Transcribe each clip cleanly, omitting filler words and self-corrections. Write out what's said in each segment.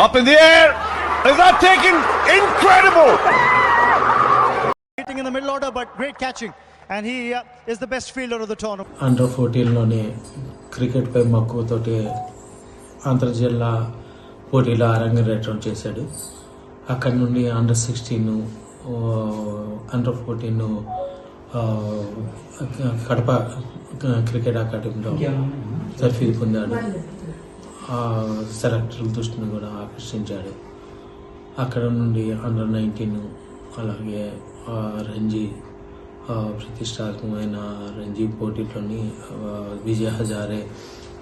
Up in the air. Is that taken? Incredible. Hitting in the middle order, but great catching. And he is the best fielder of the tournament. Under 14లోనే క్రికెట్పై మక్కువతోటి అంతర్జిల్లా పోటీలో అరంగేట్రం చేశాడు. అక్కడి నుండి అండర్ 16 అండర్ 14 కడప క్రికెట్ అకాడమీలో తర్ఫీదు పొందాడు. సెలెక్టర్ల దృష్టిని కూడా ఆకర్షించాడు. అక్కడ నుండి అండర్ 19 అలాగే రంజీ ప్రతిష్టాత్మకమైన రంజీ పోటీలోని విజయ్ హజారే,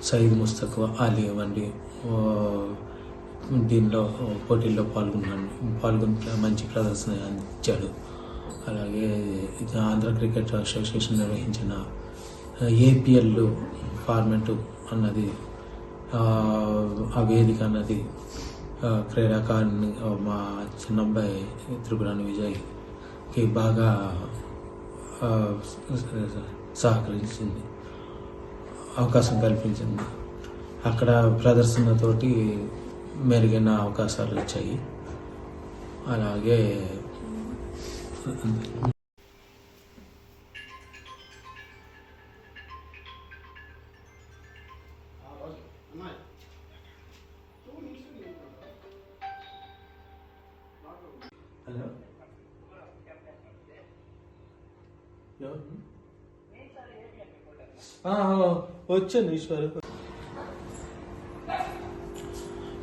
సయీద్ ముస్తక్ అలీ వంటి దీనిలో పోటీల్లో పాల్గొని మంచి ప్రదర్శన అందించాడు. అలాగే ఆంధ్ర క్రికెట్ అసోసియేషన్ నిర్వహించిన ఏపీఎల్ ఫార్మాట్ అన్నది ఆ వేదిక అన్నది క్రీడాకారుని మా చిన్నబ్బాయి త్రిపురాని విజయ్కి బాగా సహకరించింది, అవకాశం కల్పించింది. అక్కడ ప్రదర్శనతోటి మెరుగైన అవకాశాలు వచ్చాయి. అలాగే హలో వచ్చాను ఈశ్వర్.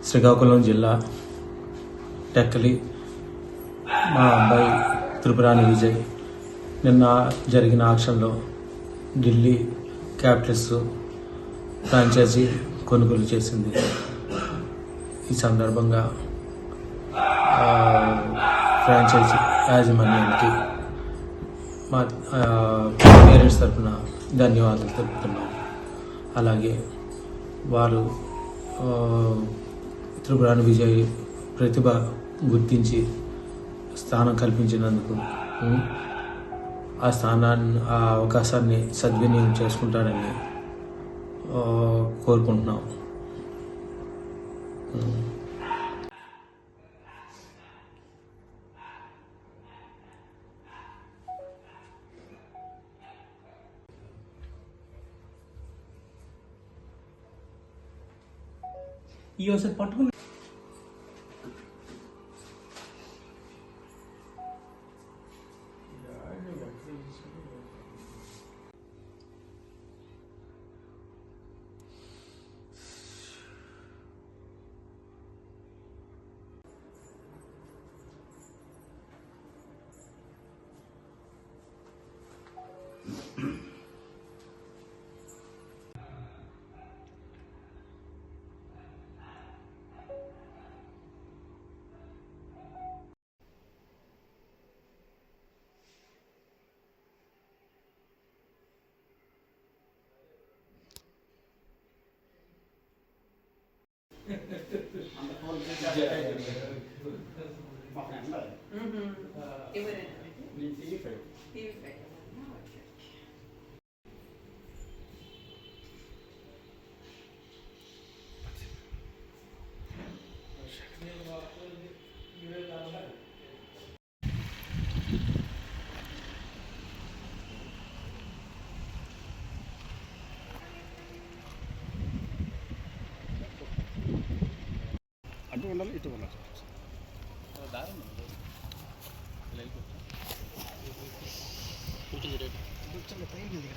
శ్రీకాకుళం జిల్లా టెక్కలి మా అబ్బాయి త్రిపురాని విజయ్ నిన్న జరిగిన ఆక్షన్లో ఢిల్లీ క్యాపిటల్స్ ఫ్రాంచైజీ కొనుగోలు చేసింది. ఈ సందర్భంగా ఫ్రాంచైజీ యాజమాన్యానికి మా పేరెంట్స్ తరఫున ధన్యవాదాలు తెలుపుతున్నాం. అలాగే వారు త్రిపురాని విజయ్ ప్రతిభ గుర్తించి స్థానం కల్పించినందుకు ఆ అవకాశాన్ని సద్వినియోగం చేసుకుంటారని కోరుకుంటున్నాం. ఈ ఒకసారి పట్టుకుని అటు ఉండాలి, ఇటు ఉండాలి. కూర్చొని